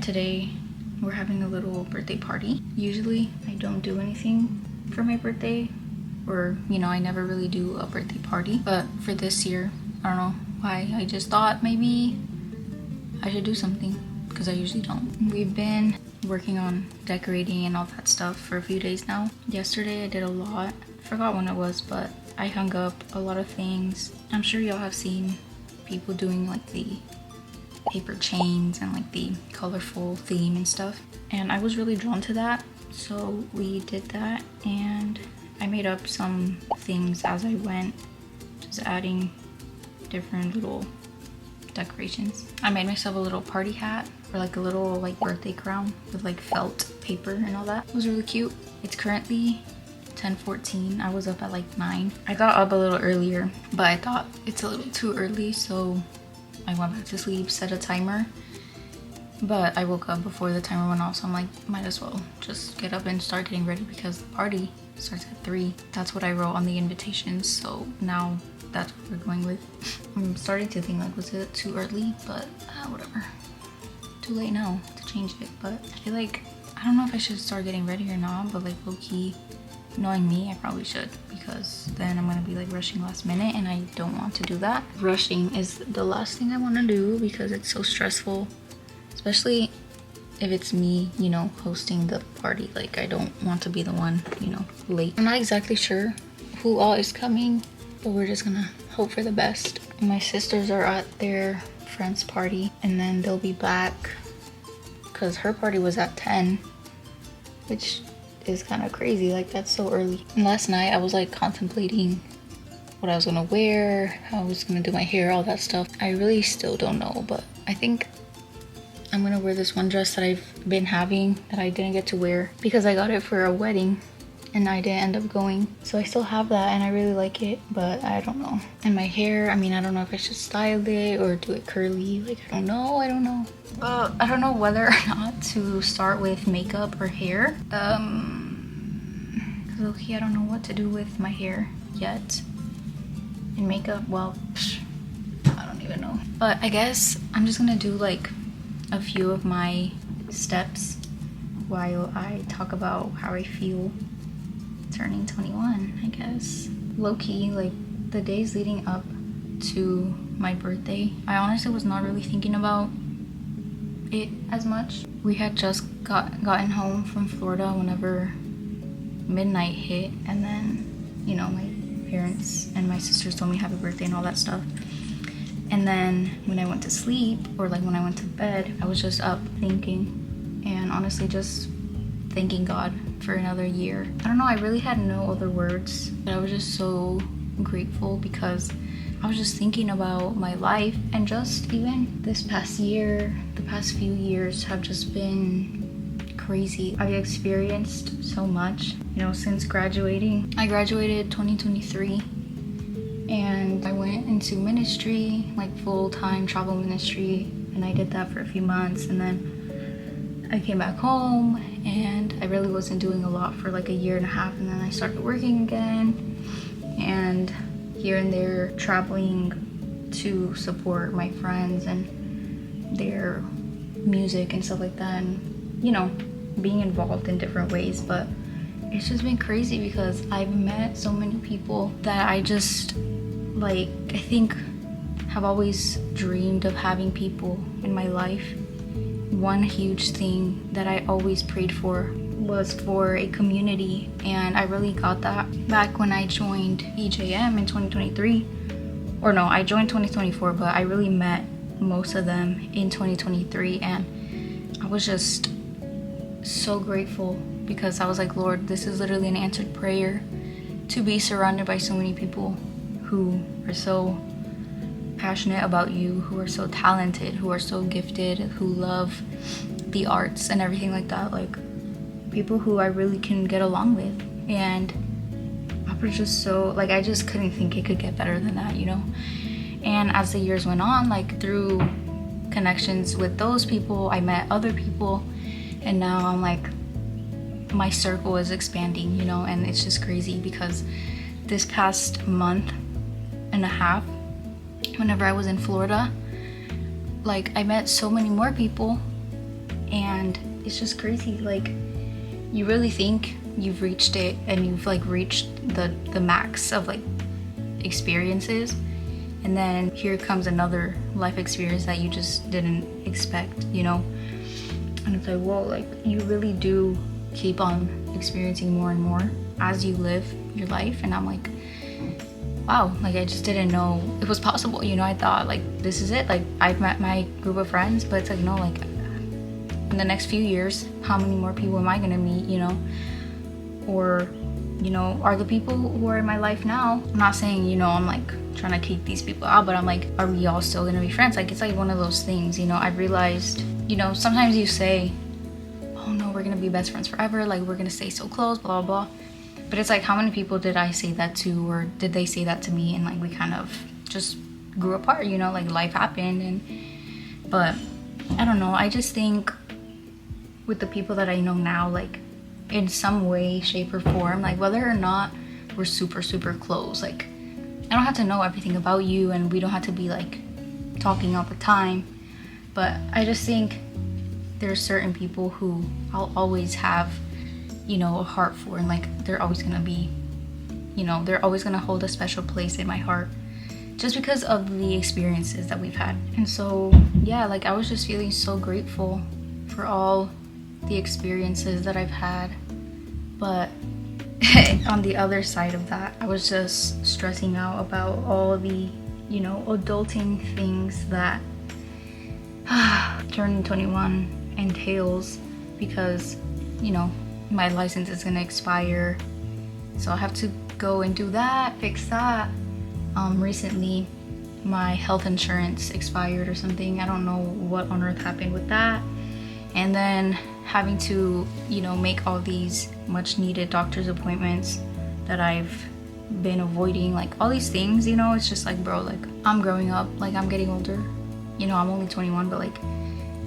today we're having a little birthday party. Usually I don't do anything for my birthday, or I never really do a birthday party, but for this year, I don't know why, I just thought maybe I should do something, because I usually don't. We've been working on decorating and all that stuff for a few days now. Yesterday I did a lot, forgot when it was, but I hung up a lot of things. I'm sure y'all have seen people doing like the paper chains and like the colorful theme and stuff, and I was really drawn to that, so we did that, and I made up some things as I went, just adding different little decorations. I made myself a little party hat, or like a little like birthday crown with like felt paper and all that. It was really cute. It's currently 10:14. I was up at like 9. I got up a little earlier, but I thought it's a little too early, so I went back to sleep, set a timer, but I woke up before the timer went off, so I'm like, might as well just get up and start getting ready because the party starts at 3. That's what I wrote on the invitations, so now that's what we're going with. I'm starting to think like, was it too early? But whatever. Too late now to change it, but I feel like, I don't know if I should start getting ready or not, but like low-key, knowing me, I probably should, because then I'm gonna be like rushing last minute, and I don't want to do that. Rushing is the last thing I want to do because it's so stressful, especially if it's me, hosting the party. Like, I don't want to be the one, late. I'm not exactly sure who all is coming, but we're just gonna hope for the best. My sisters are at their friend's party, and then they'll be back because her party was at 10, which is kind of crazy. Like, that's so early. And last night I was like contemplating what I was gonna wear, how I was gonna do my hair, all that stuff. I really still don't know, but I think I'm gonna wear this one dress that I've been having that I didn't get to wear because I got it for a wedding and I didn't end up going. So I still have that and I really like it, but I don't know. And my hair, I don't know if I should style it or do it curly. Like, I don't know. I don't know whether or not to start with makeup or hair. Cause okay, I don't know what to do with my hair yet. And makeup, well, I don't even know. But I guess I'm just gonna do like a few of my steps while I talk about how I feel turning 21, I guess. Low-key, like the days leading up to my birthday, I honestly was not really thinking about it as much. We had just gotten home from Florida whenever midnight hit, and then my parents and my sisters told me happy birthday and all that stuff. And then when I went to sleep, or like when I went to bed, I was just up thinking, and honestly just thanking God for another year. I don't know, I really had no other words, but I was just so grateful because I was just thinking about my life, and just even this past year, the past few years have just been crazy. I've experienced so much, since graduating. I graduated 2023, and I went into ministry, like full-time travel ministry, and I did that for a few months, and then I came back home, and I really wasn't doing a lot for like a year and a half, and then I started working again, and here and there traveling to support my friends and their music and stuff like that, and being involved in different ways. But it's just been crazy because I've met so many people that I just I think have always dreamed of having people in my life. One huge thing that I always prayed for was for a community, and I really got that back when I joined EJM in 2023. Or no, I joined 2024, but I really met most of them in 2023, and I was just so grateful because I was like, Lord, this is literally an answered prayer, to be surrounded by so many people who are so passionate about you, who are so talented, who are so gifted, who love the arts and everything like that. Like, people who I really can get along with. And I was just so, I just couldn't think it could get better than that, And as the years went on, through connections with those people, I met other people, and now I'm my circle is expanding, and it's just crazy because this past month and a half, whenever I was in Florida, I met so many more people And it's just crazy. Like, you really think you've reached it, and you've like reached the max of like experiences, and then here comes another life experience that you just didn't expect, you know? And it's like, whoa, like you really do keep on experiencing more and more as you live your life. And I'm like, wow, like I just didn't know it was possible, you know? I thought like this is it, like I've met my group of friends, but it's like, no, like in the next few years, how many more people am I gonna meet, you know? Or, you know, are the people who are in my life now, I'm not saying, you know, I'm like trying to kick these people out, but I'm like, are we all still gonna be friends? Like, it's like one of those things, you know? I realized, you know, sometimes you say, oh no, we're gonna be best friends forever, like we're gonna stay so close, blah blah. But it's like, how many people did I say that to, or did they say that to me, and like we kind of just grew apart, you know? Like life happened. And but I don't know, I just think with the people that I know now, like in some way, shape or form, like whether or not we're super close, like I don't have to know everything about you, and we don't have to be like talking all the time, but I just think there's certain people who I'll always have, you know, a heart for, and like they're always gonna be, you know, they're always gonna hold a special place in my heart just because of the experiences that we've had. And so yeah, like I was just feeling so grateful for all the experiences that I've had. But on the other side of that, I was just stressing out about all the, you know, adulting things that turning 21 entails, because, you know, my license is gonna expire, so I have to go and do that, fix that. Recently my health insurance expired or something. I don't know what on earth happened with that. And then having to, you know, make all these much needed doctor's appointments that I've been avoiding, like all these things, you know? It's just like, bro, like I'm growing up, like I'm getting older, you know? I'm only 21, but like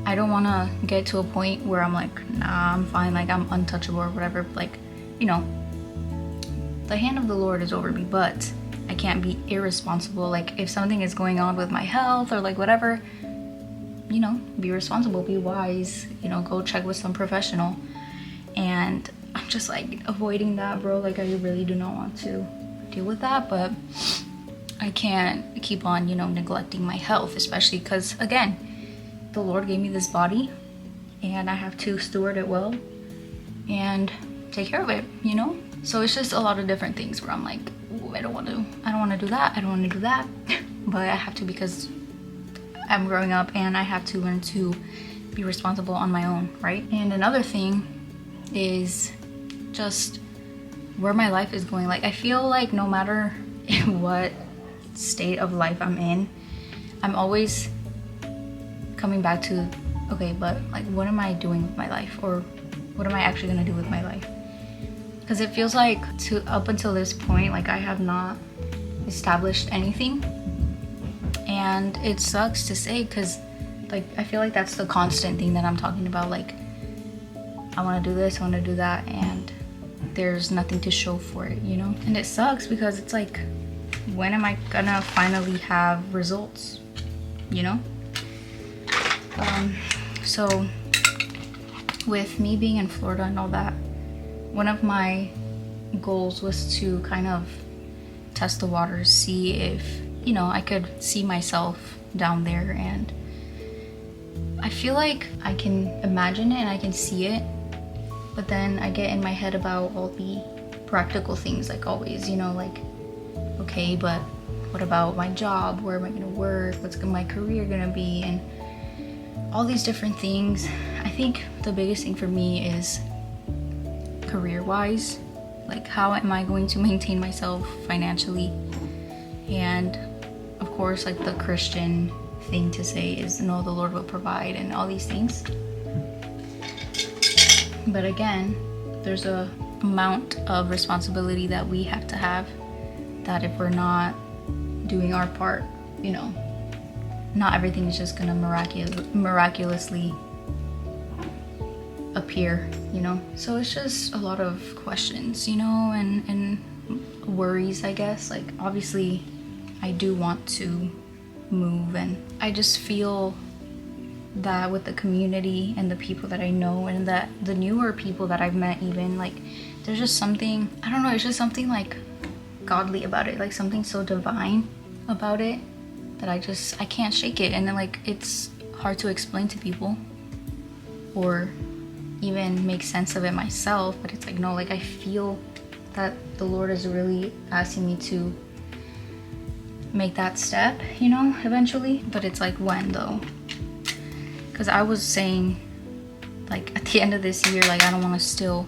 I don't want to get to a point where I'm like, nah, I'm fine, like I'm untouchable or whatever. Like, you know, the hand of the Lord is over me, but I can't be irresponsible. Like if something is going on with my health or like whatever, you know, be responsible, be wise, you know, go check with some professional. And I'm just like avoiding that, bro. Like I really do not want to deal with that, but I can't keep on, you know, neglecting my health, especially because, again, the Lord gave me this body and I have to steward it well and take care of it, you know? So it's just a lot of different things where I'm like, I don't want to do that, but I have to, because I'm growing up and I have to learn to be responsible on my own, right? And another thing is just where my life is going. Like I feel like no matter what state of life I'm in, I'm always coming back to, okay, but like what am I doing with my life, or what am I actually gonna do with my life? Because it feels like up until this point, like I have not established anything. And it sucks to say, because like I feel like that's the constant thing that I'm talking about. Like I want to do this, I want to do that, and there's nothing to show for it, you know? And it sucks because it's like, when am I gonna finally have results, you know? So with me being in Florida and all that, one of my goals was to kind of test the waters, see if, you know, I could see myself down there. And I feel like I can imagine it and I can see it, but then I get in my head about all the practical things, like always, you know, like, okay, but what about my job? Where am I gonna work? What's my career gonna be? And all these different things. I think the biggest thing for me is career-wise, like how am I going to maintain myself financially? And of course, like the Christian thing to say is, no, the Lord will provide and all these things. But again, there's a amount of responsibility that we have to have, that if we're not doing our part, you know, not everything is just gonna miraculously appear, you know? So it's just a lot of questions, you know, and worries, I guess. Like obviously I do want to move, and I just feel that with the community and the people that I know, and that the newer people that I've met, even, like, there's just something, I don't know, it's just something like godly about it, like something so divine about it that I can't shake it. And then, like, it's hard to explain to people or even make sense of it myself, but it's like, no, like, I feel that the Lord is really asking me to make that step, you know, eventually. But it's like, when though? Because I was saying, like, at the end of this year, like, I don't want to still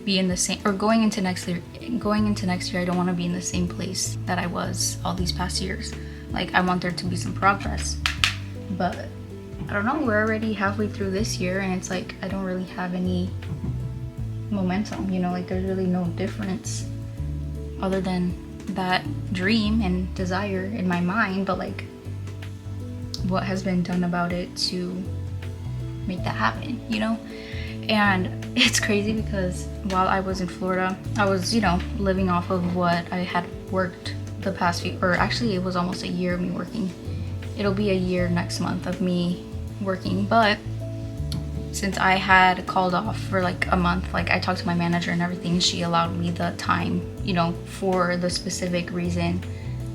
be in the same, or going into next year, I don't want to be in the same place that I was all these past years. Like, I want there to be some progress. But I don't know, we're already halfway through this year, and it's like, I don't really have any momentum, you know, like, there's really no difference other than that dream and desire in my mind, but like, what has been done about it to make that happen, you know? And it's crazy because while I was in Florida, I was, you know, living off of what I had worked the past few, or actually it was almost a year of me working. It'll be a year next month of me working, but since I had called off for like a month, like, I talked to my manager and everything, she allowed me the time, you know, for the specific reason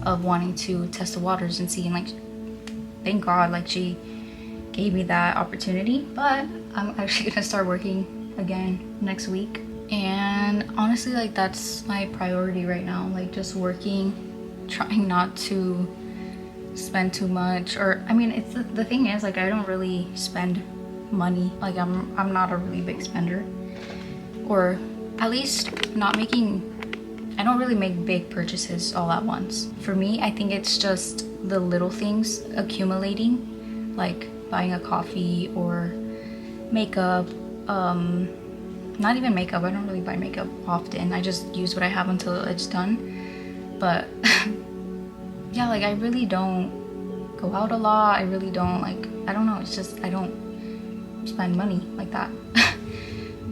of wanting to test the waters and see, and like, thank God, like, she gave me that opportunity. But I'm actually gonna start working again next week, and honestly, like, that's my priority right now, like, just working, trying not to spend too much. Or, I mean, it's the thing is, like, I don't really spend money, like, I'm not a really big spender, or at least not making, I don't really make big purchases all at once. For me, I think it's just the little things accumulating, like buying a coffee or makeup. Not even makeup, I don't really buy makeup often, I just use what I have until it's done. But yeah, like, I really don't go out a lot, I really don't, like, I don't know, it's just, I don't spend money like that.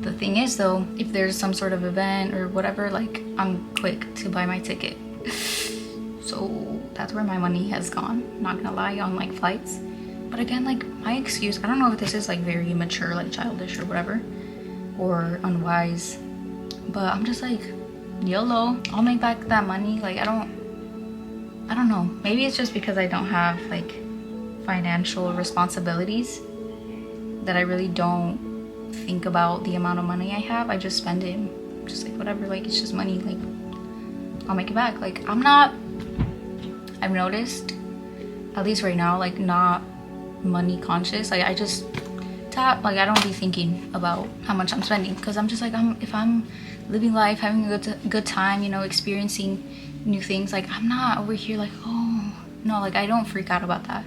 The thing is though, if there's some sort of event or whatever, like, I'm quick to buy my ticket. So that's where my money has gone, not gonna lie, on like flights. But again, like, my excuse, I don't know if this is like very immature, like childish or whatever, or unwise, but I'm just like, YOLO, I'll make back that money. Like, I don't know, maybe it's just because I don't have like financial responsibilities that I really don't think about the amount of money I have. I just spend it, just like, whatever, like, it's just money, like, I'll make it back. Like, I've noticed, at least right now, like, not money conscious. Like, I just tap, like, I don't be thinking about how much I'm spending, because I'm just like, if I'm living life, having a good time, you know, experiencing new things, like, I'm not over here like, oh no, like, I don't freak out about that.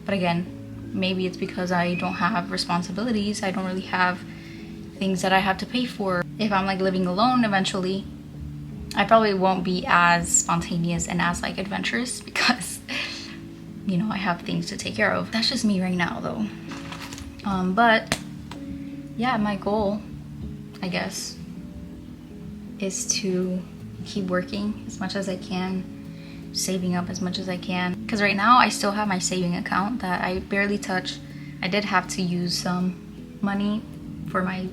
But again, maybe it's because I don't have responsibilities, I don't really have things that I have to pay for. If I'm like living alone eventually, I probably won't be as spontaneous and as like adventurous, because, you know, I have things to take care of. That's just me right now though. But yeah, my goal, I guess, is to keep working as much as I can, saving up as much as I can, because right now I still have my saving account that I barely touch. I did have to use some money for my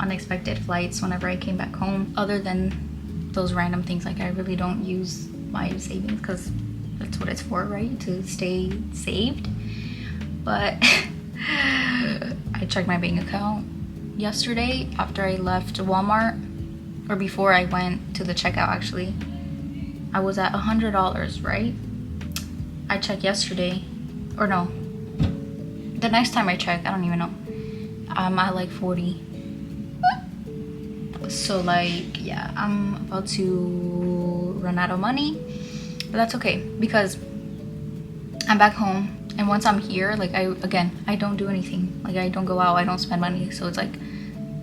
unexpected flights whenever I came back home. Other than those random things, like, I really don't use my savings, because that's what it's for, right? To stay saved. But I checked my bank account yesterday after I left Walmart, or before I went to the checkout actually. I was at $100, right? I checked yesterday, or no, the next time I checked, I don't even know, I'm at like 40. So like, yeah, I'm about to run out of money, but that's okay, because I'm back home, and once I'm here, like, I don't do anything, like, I don't go out, I don't spend money, so it's like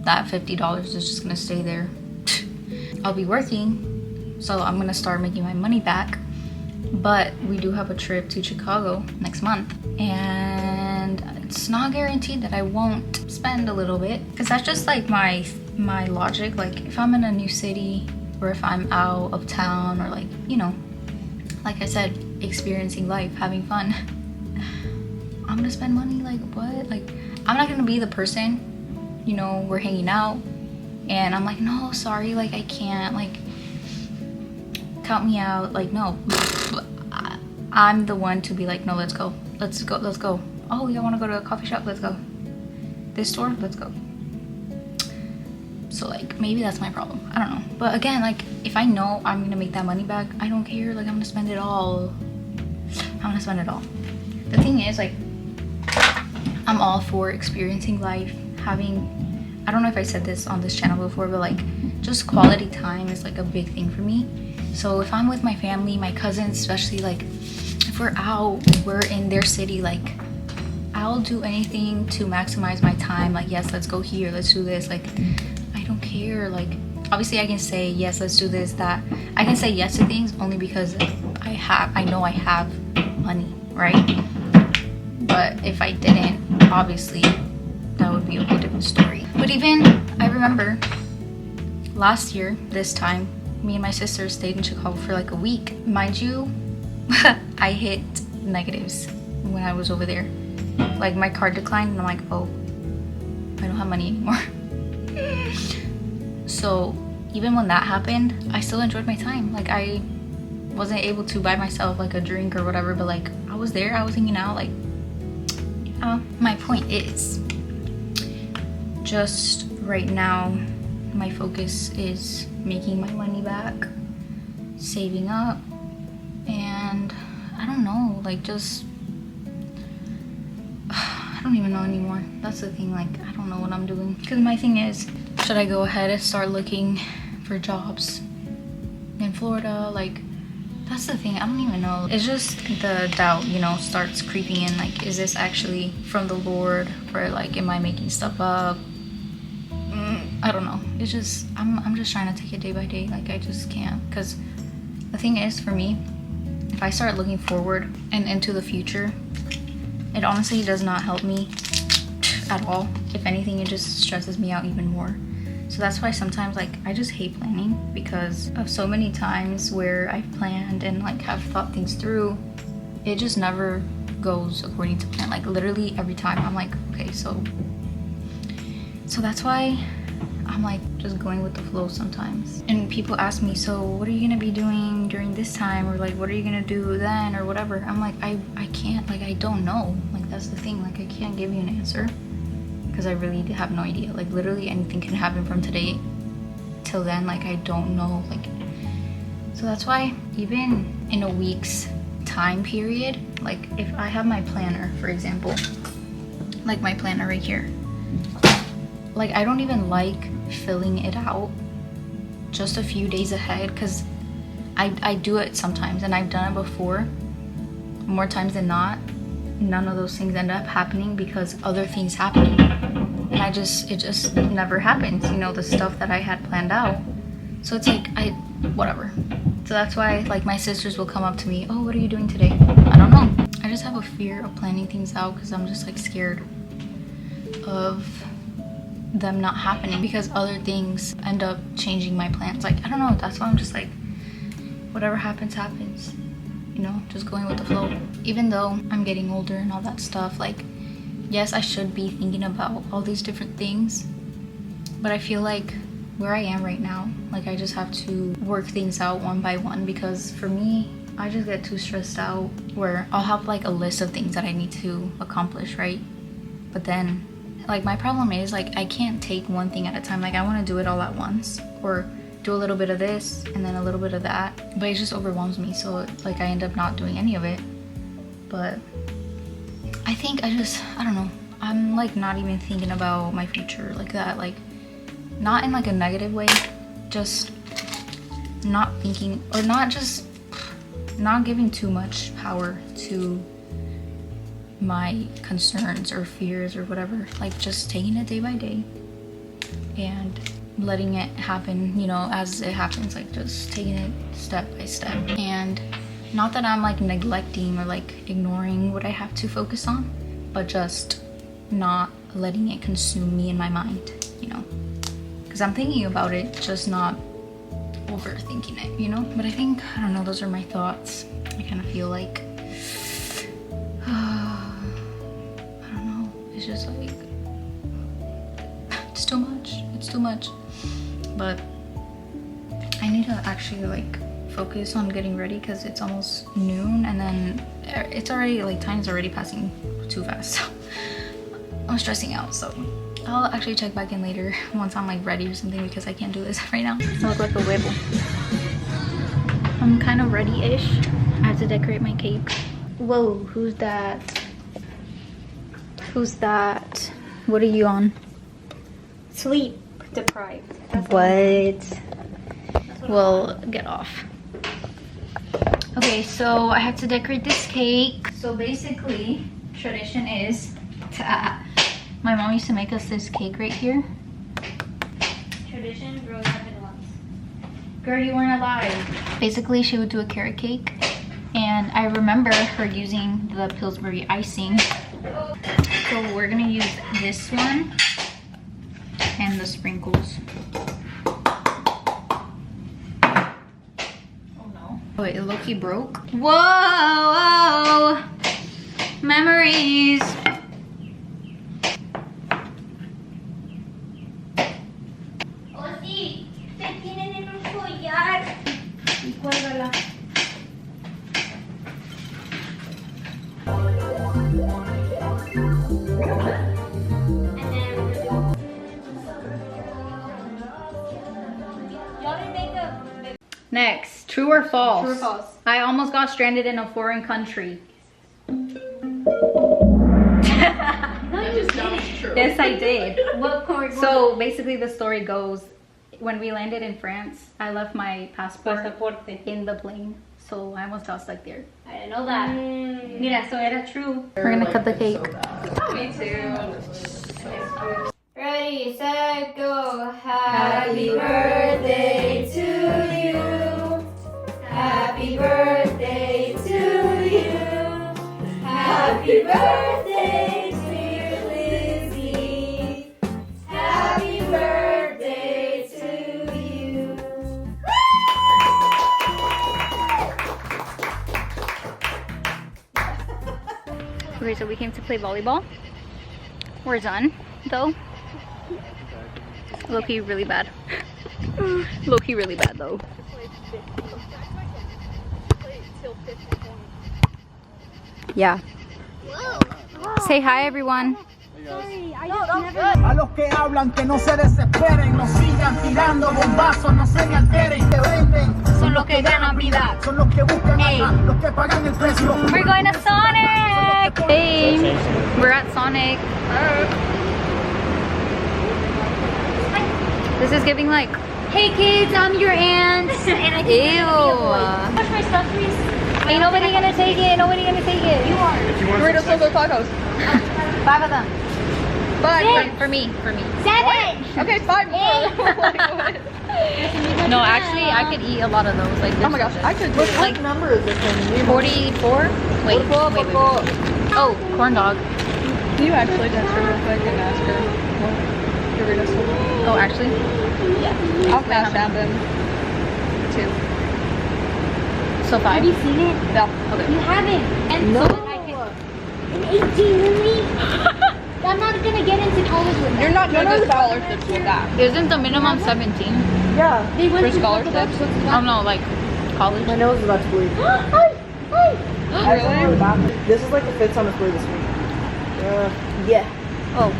that $50 is just gonna stay there. I'll be working, so I'm gonna start making my money back. But we do have a trip to Chicago next month, and it's not guaranteed that I won't spend a little bit, because that's just like my logic. Like, if I'm in a new city, or if I'm out of town, or like, you know, like I said, experiencing life, having fun, I'm gonna spend money, like what? Like I'm not gonna be the person, you know, we're hanging out and I'm like, no, sorry, like I can't, like count me out. Like no, I'm the one to be like, no, let's go. Oh, you want to go to a coffee shop? Let's go. This store? Let's go. So like maybe that's my problem, I don't know. But again, like if I know I'm gonna make that money back, I don't care. Like I'm gonna spend it all. The thing is, like, I'm all for experiencing life, having, I don't know if I said this on this channel before, but like just quality time is like a big thing for me. So if I'm with my family, my cousins, especially, like if we're out, we're in their city, like I'll do anything to maximize my time. Like, yes, let's go here, let's do this. Like I don't care. Like obviously I can say yes, let's do this, that. I can say yes to things only because I know I have money, right? But if I didn't, obviously that would be a whole different story. But even I remember last year this time, me and my sister stayed in Chicago for like a week. Mind you, I hit negatives when I was over there. Like my card declined and I'm like, oh, I don't have money anymore. So even when that happened, I still enjoyed my time. Like I wasn't able to buy myself like a drink or whatever, but like I was there, I was hanging out. Like my point is, just right now my focus is making my money back, saving up, and I don't know, like just I don't even know anymore. That's the thing, like I don't know what I'm doing. Because my thing is, should I go ahead and start looking for jobs in Florida? Like that's the thing, I don't even know. It's just the doubt, you know, starts creeping in. Like, is this actually from the Lord, or like am I making stuff up? I don't know. It's just I'm just trying to take it day by day. Like I just can't. Because the thing is, for me, if I start looking forward and into the future, it honestly does not help me at all. If anything, it just stresses me out even more. So that's why sometimes, like, I just hate planning, because of so many times where I've planned and like have thought things through, it just never goes according to plan. Like literally every time I'm like, okay, so that's why I'm like just going with the flow sometimes. And people ask me, so what are you gonna be doing during this time, or like what are you gonna do then, or whatever. I'm like, I can't, like I don't know. Like that's the thing, like I can't give you an answer, because I really have no idea. Like literally anything can happen from today till then. Like I don't know. Like, so that's why even in a week's time period, like if I have my planner, for example, like my planner right here, like I don't even like filling it out just a few days ahead, because I do it sometimes, and I've done it before. More times than not, none of those things end up happening because other things happen, and it just never happens, you know, the stuff that I had planned out. So it's like whatever. So that's why like my sisters will come up to me, oh, what are you doing today? I don't know. I just have a fear of planning things out, because I'm just like scared of them not happening, because other things end up changing my plans. Like I don't know, that's why I'm just like, whatever happens, you know, just going with the flow. Even though I'm getting older and all that stuff, like yes, I should be thinking about all these different things, but I feel like where I am right now, like I just have to work things out one by one, because for me, I just get too stressed out where I'll have like a list of things that I need to accomplish, right? But then like my problem is, like I can't take one thing at a time. Like I want to do it all at once, or do a little bit of this and then a little bit of that, but it just overwhelms me. So like I end up not doing any of it. But I think I don't know, I'm like not even thinking about my future like that. Like not in like a negative way, just not thinking, or not giving too much power to my concerns or fears or whatever. Like just taking it day by day and letting it happen, you know, as it happens. Like just taking it step by step. And not that I'm like neglecting or like ignoring what I have to focus on, but just not letting it consume me in my mind, you know, because I'm thinking about it, just not overthinking it, you know. But I think, I don't know, those are my thoughts. I kind of feel like it's just like, it's too much. It's too much. But I need to actually like focus on getting ready because it's almost noon, and then it's already like time's already passing too fast. So I'm stressing out. So I'll actually check back in later once I'm like ready or something, because I can't do this right now. I look like a rebel. I'm kind of ready-ish. I have to decorate my cake. Whoa, who's that? Who's that? What are you on? Sleep deprived. What? Well, get off. Okay, so I have to decorate this cake. So basically, tradition is my mom used to make us this cake right here. Tradition grows up in once. Girl, you weren't alive. Basically, she would do a carrot cake, and I remember her using the Pillsbury icing. So we're gonna use this one and the sprinkles. Oh no. Oh wait, it low-key broke. Whoa! Memories! Osi, te tienen en un collar. Y cuélgala. Next, true or false? True or false? I almost got stranded in a foreign country. Yes, I did. So basically the story goes, when we landed in France, I left my passport in the plane. So I almost got stuck there. I didn't know that. Mira, so era true. We're gonna cut the cake. Me too. Ready, set, go. Happy birthday to you. Happy birthday to you. Happy birthday, dear Lizzie. Happy birthday to you. Okay, so we came to play volleyball. We're done, though. Low-key really bad. Low-key really bad, though. Yeah. Say hi, everyone. A los que hablan que no se desesperen, no sigan tirando bombazos, no se me alteren, que venden. Son los que ganan vida. Son los que buscan acá, los que pagan el precio. We're going to Sonic! Hey, we're at Sonic. This is giving like, hey kids, I'm your aunt. And I think ew. Watch my stuff, please. Ain't nobody gonna take it. Nobody gonna take it. You are. Doritos, Loco, Tacos. 5 of them. Five. For me. 7. Okay, 5 more. No, actually, I could eat a lot of those. Like this. Oh my gosh, I could do it. Like, What number is this one? 44? Wait. Oh, corn dog. Can you actually text her real quick and ask her what Doritos are? Oh, actually? Yeah. I'll fast app them. 2. So 5? Have you seen it? No. Okay. You haven't. And No. so I can. An 18, really? I'm not gonna get into college with that. You're not going to scholarships with that. Isn't the minimum 17? Yeah. They went For to talk about scholarships? what's Oh no, like college. My nose is about to bleed. Really? This is like the 5th time it's bleed this week. Yeah. Oh.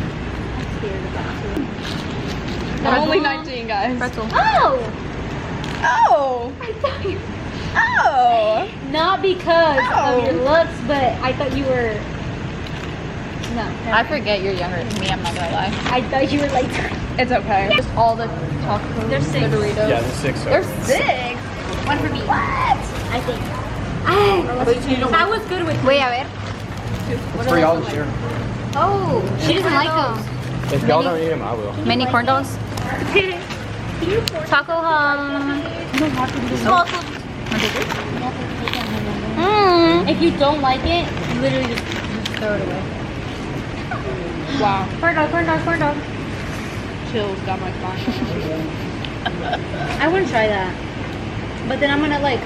I'm only 19, guys. Pretzel. Oh! Oh! Oh! Not because Oh. of your looks, but I thought you were. No. I forget you're younger than me, I'm not gonna lie. I thought you were like. It's okay. Just all the tacos, They're 6. the Doritos. Yeah, the 6. They're 6! One for me. What? I think. I was good with. Wait, a ver. It's for y'all to share. Oh, she doesn't like those. If y'all don't eat them, I will. Mini corn dogs. Taco hum. If you don't like it, you literally just throw it away. Wow. Corn dog. Chills down my spine. I want to try that. But then I'm gonna like,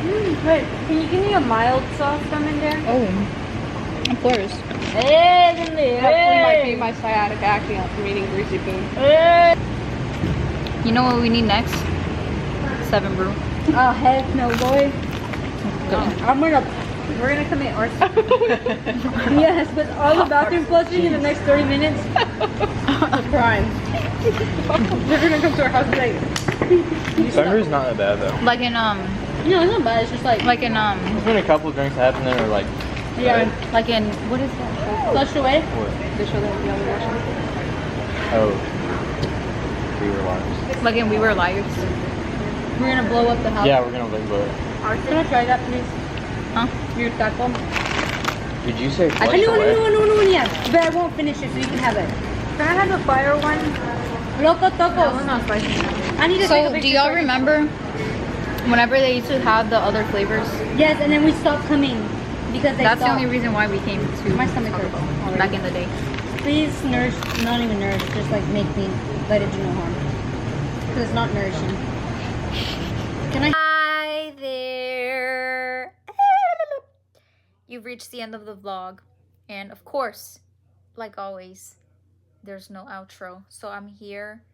wait, can you give me a mild sauce from in there? Oh, of course. Hopefully might be my sciatic acting out from eating greasy food. You know what we need next? 7 brew. Oh, heck no, boy. We're gonna commit arson. Yes, but all the bathroom flushing in the next 30 minutes. Crime. They're gonna come to our house today. Summer's not that bad though. Like in No, it's not bad. It's just like like in There's been a couple drinks happening or like. yeah, like in what is that? flushed away. What? They show that we all watching. Oh. We were liars. Like in We Were Liars. We're gonna blow up the house. Yeah, we're gonna live it. Can I try that, please? Huh? Your taco. Did you say I flush know, away? no, yeah. But I won't finish it, so you can have it. Can I have the fire one? Loco tacos. Not spicy. I need to take a So picture do y'all first. remember whenever they used to have the other flavors? Yes, and then we stopped coming because they That's the stopped. only reason why we came to My stomach hurts already. back in the day. Please nourish, not even nourish, just like make me let it do no harm. Because it's not nourishing. Can I? Hi there. You've reached the end of the vlog. And of course, like always, there's no outro. So I'm here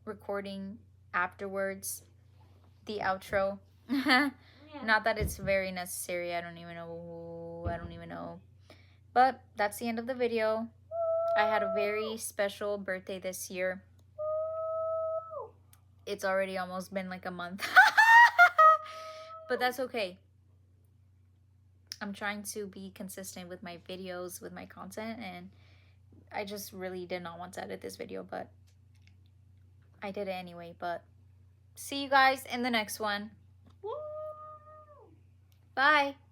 recording afterwards the outro. Not that it's very necessary. I don't even know. But that's the end of the video. I had a very special birthday this year. It's already almost been like a month. But that's okay. I'm trying to be consistent with my videos, with my content, and I just really did not want to edit this video, but I did it anyway. But see you guys in the next one. Bye.